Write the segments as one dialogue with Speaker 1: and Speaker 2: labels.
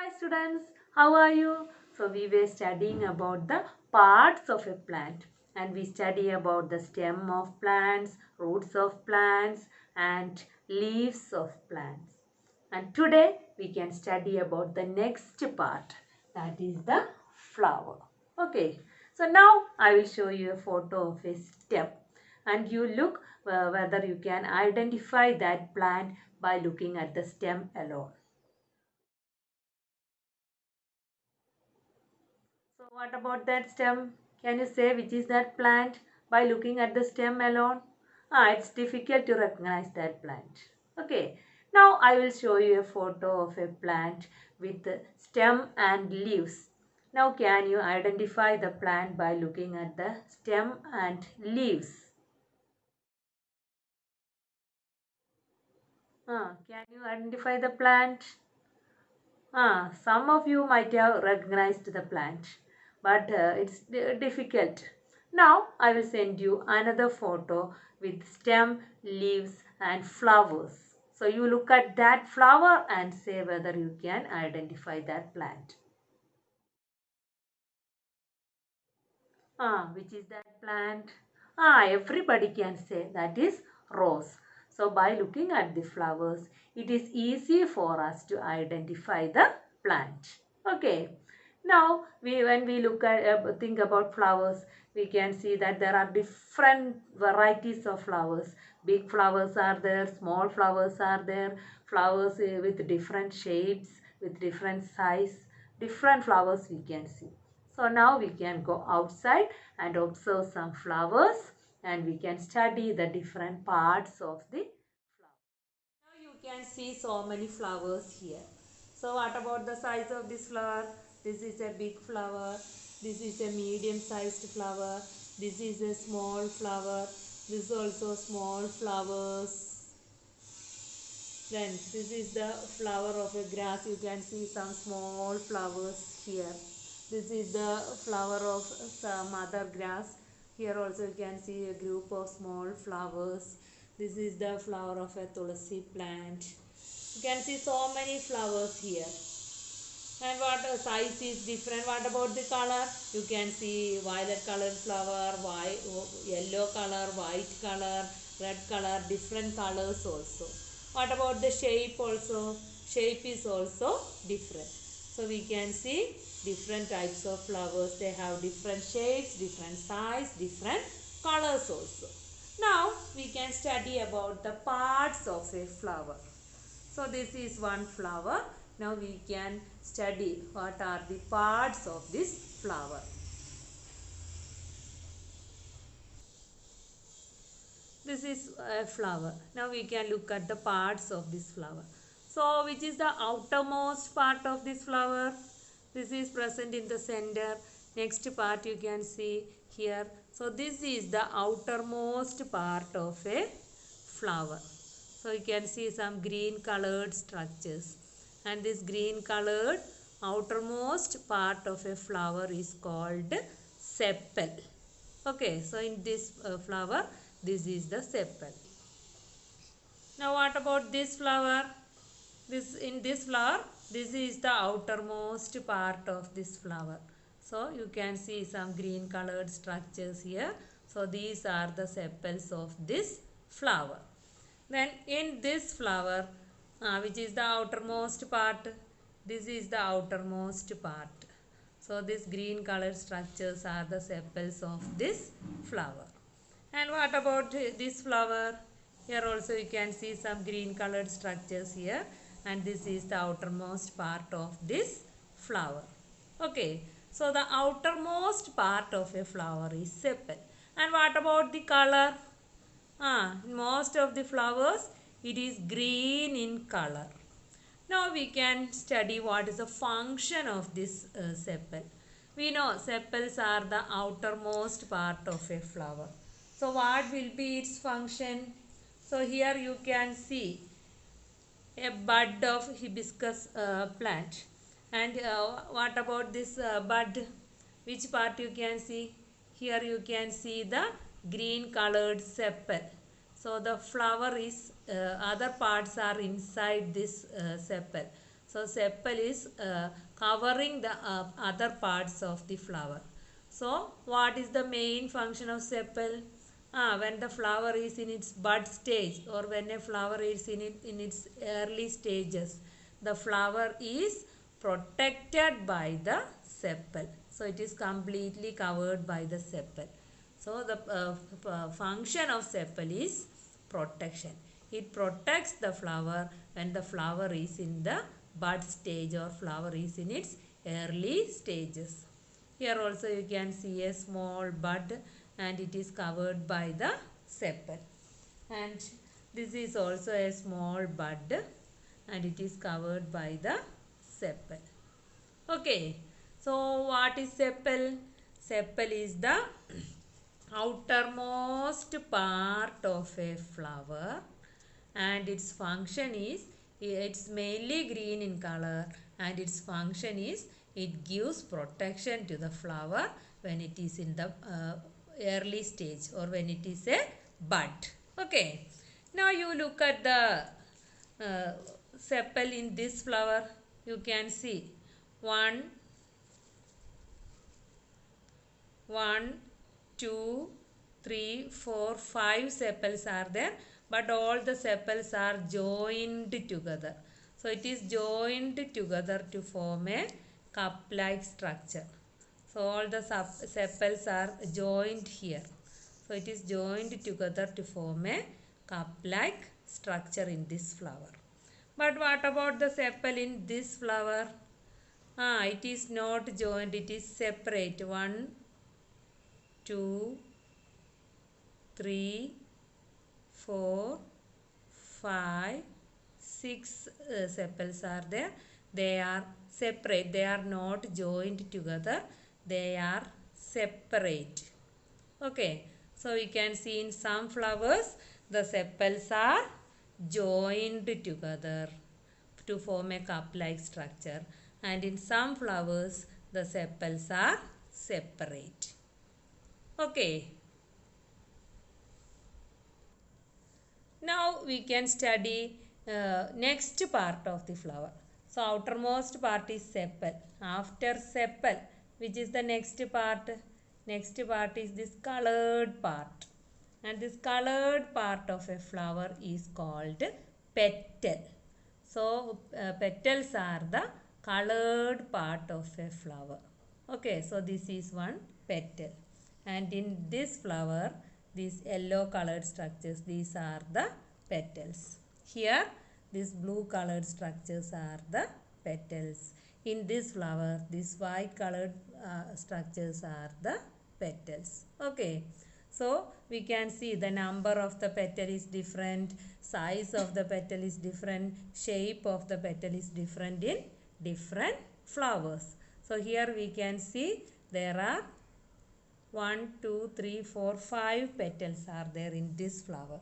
Speaker 1: Hi students, how are you? So we were studying about the parts of a plant and we study about the stem of plants, roots of plants and leaves of plants. And today we can study about the next part, that is the flower. Okay, so now I will show you a photo of a stem and you look whether you can identify that plant by looking at the stem alone. So what about that stem? Can you say which is that plant by looking at the stem alone? It's difficult to recognize that plant. Okay. Now I will show you a photo of a plant with the stem and leaves. Now can you identify the plant by looking at the stem and leaves? Can you identify the plant? Some of you might have recognized the plant, but it's difficult. Now I will send you another photo with stem, leaves and flowers. So you look at that flower and say whether you can identify that plant. Which is that plant? Everybody can say that is rose. So by looking at the flowers, it is easy for us to identify the plant. Okay. Now, when we look at think about flowers, we can see that there are different varieties of flowers. Big flowers are there, small flowers are there, flowers with different shapes, with different size, different flowers we can see. So now we can go outside and observe some flowers and we can study the different parts of the flower. Now you can see so many flowers here. So what about the size of this flower? This is a big flower. This is a medium sized flower. This is a small flower. This is also small flowers. Then this is the flower of a grass. You can see some small flowers here. This is the flower of some other grass. Here also you can see a group of small flowers. This is the flower of a tulsi plant. You can see so many flowers here. And what size is different. What about the color? You can see violet colored flower, white, yellow color, white color, red color, different colors also. What about the shape also? Shape is also different. So we can see different types of flowers. They have different shapes, different size, different colors also. Now we can study about the parts of a flower. So this is one flower. Now we can study what are the parts of this flower. This is a flower. Now we can look at the parts of this flower. So which is the outermost part of this flower? This is present in the center. Next part you can see here. So this is the outermost part of a flower. So you can see some green colored structures. And this green colored outermost part of a flower is called sepal. Okay, so in this flower, this is the sepal. Now what about this flower? In this flower, this is the outermost part of this flower. So you can see some green colored structures here. So these are the sepals of this flower. Then in this flower, which is the outermost part, this is the outermost part. So these green colored structures are the sepals of this flower. And what about this flower? Here also you can see some green colored structures here, and this is the outermost part of this flower. Okay, so the outermost part of a flower is sepal. And what about the color? Most of the flowers it is green in color. Now we can study what is the function of this sepal. We know sepals are the outermost part of a flower. So what will be its function? So here you can see a bud of hibiscus plant. And what about this bud? Which part you can see? Here you can see the green colored sepal. So the flower is, other parts are inside this sepal. So sepal is covering the other parts of the flower. So what is the main function of sepal? When the flower is in its bud stage, or when a flower is in its early stages, the flower is protected by the sepal. So it is completely covered by the sepal. So the function of sepal is protection. It protects the flower when the flower is in the bud stage, or flower is in its early stages. Here also you can see a small bud, and it is covered by the sepal. And this is also a small bud, and it is covered by the sepal. Okay, so what is sepal? Sepal is the outermost part of a flower, and its function is, it's mainly green in color, and its function is it gives protection to the flower when it is in the early stage, or when it is a bud. Okay, now you look at the sepal in this flower. You can see one, 2, 3, 4, 5 sepals are there, but all the sepals are joined together. So it is joined together to form a cup-like structure. So all the sepals are joined here. So it is joined together to form a cup-like structure in this flower. But what about the sepal in this flower? It is not joined, it is separate. 1, 2, 3, 4, 5, 6 sepals are there. They are separate. They are not joined together. They are separate. Okay. So we can see in some flowers the sepals are joined together to form a cup-like structure, and in some flowers the sepals are separate. Okay. Now we can study next part of the flower. So outermost part is sepal. After sepal, which is the next part? Next part is this colored part. And this colored part of a flower is called petal. So petals are the colored part of a flower. Okay, so this is one petal. And in this flower, these yellow colored structures, these are the petals. Here, these blue colored structures are the petals. In this flower, these white colored structures are the petals. Okay. So, we can see the number of the petal is different, size of the petal is different, shape of the petal is different in different flowers. So, here we can see there are 1, 2, 3, 4, 5 petals are there in this flower.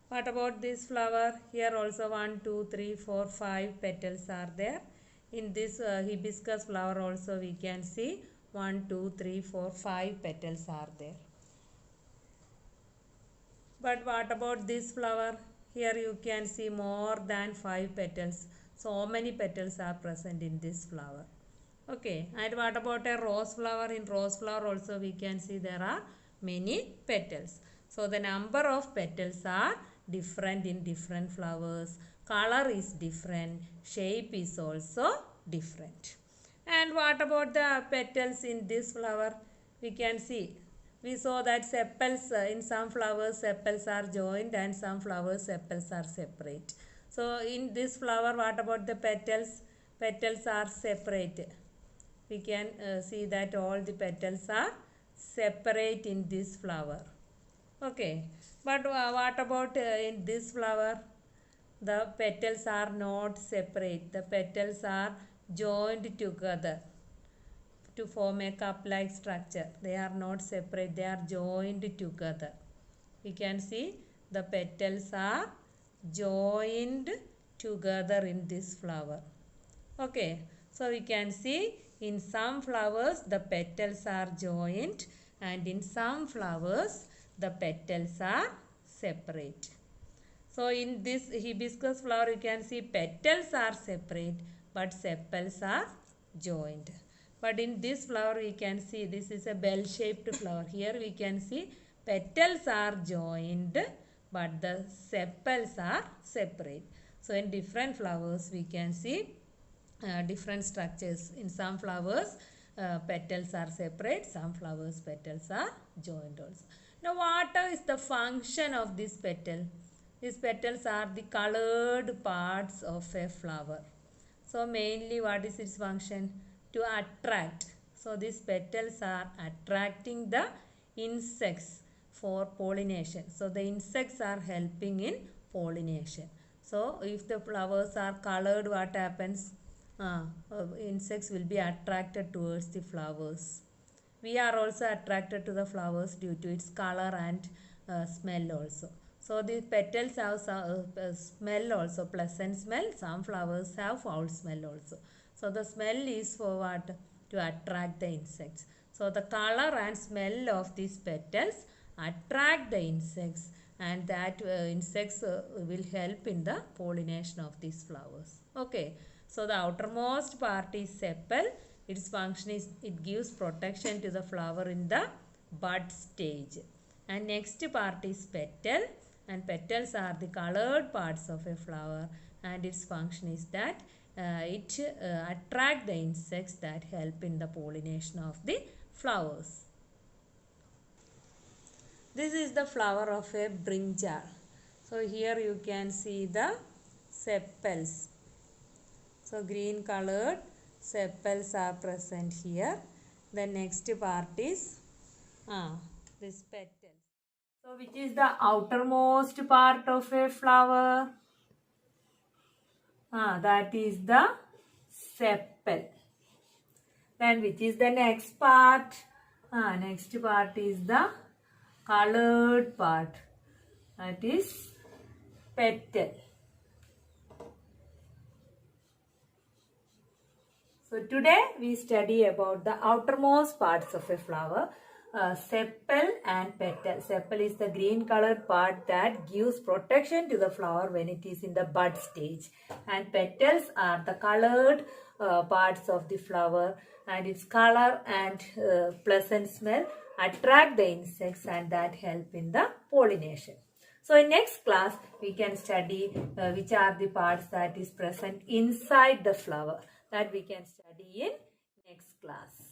Speaker 1: What about this flower? Here also 1, 2, 3, 4, 5 petals are there. In this hibiscus flower also we can see 1, 2, 3, 4, 5 petals are there. But what about this flower? Here you can see more than 5 petals. So many petals are present in this flower. Okay, and what about a rose flower? In rose flower also we can see there are many petals. So the number of petals are different in different flowers. Color is different. Shape is also different. And what about the petals in this flower? We can see. We saw that sepals, in some flowers sepals are joined, and some flowers sepals are separate. So in this flower, what about the petals? Petals are separate. We can see that all the petals are separate in this flower. Okay. But what about in this flower? The petals are not separate. The petals are joined together to form a cup-like structure. They are not separate. They are joined together. We can see the petals are joined together in this flower. Okay. So we can see in some flowers the petals are joined, and in some flowers the petals are separate. So in this hibiscus flower, you can see petals are separate but sepals are joined. But in this flower, we can see this is a bell-shaped flower. Here we can see petals are joined but the sepals are separate. So in different flowers, we can see different structures. In some flowers, petals are separate. Some flowers, petals are joined also. Now, what is the function of this petal? These petals are the colored parts of a flower. So, mainly what is its function? To attract. So, these petals are attracting the insects for pollination. So, the insects are helping in pollination. So, if the flowers are colored, what happens? Insects will be attracted towards the flowers. We are also attracted to the flowers due to its color and smell also. So the petals have smell also, pleasant smell. Some flowers have foul smell also. So the smell is for what? To attract the insects. So the color and smell of these petals attract the insects, and that insects will help in the pollination of these flowers. Okay. So the outermost part is sepal. Its function is it gives protection to the flower in the bud stage. And next part is petal, and petals are the colored parts of a flower, and its function is that it attract the insects that help in the pollination of the flowers. This is the flower of a brinjal. So here you can see the sepals. So green colored sepals are present here. The next part is this petals. So which is the outermost part of a flower? That is the sepal. Then which is the next part? Next part is the colored part. That is petal. So today we study about the outermost parts of a flower, sepal and petal. Sepal is the green colored part that gives protection to the flower when it is in the bud stage, and petals are the colored parts of the flower, and its color and pleasant smell attract the insects and that help in the pollination. So in next class we can study which are the parts that is present inside the flower, that we can study in next class.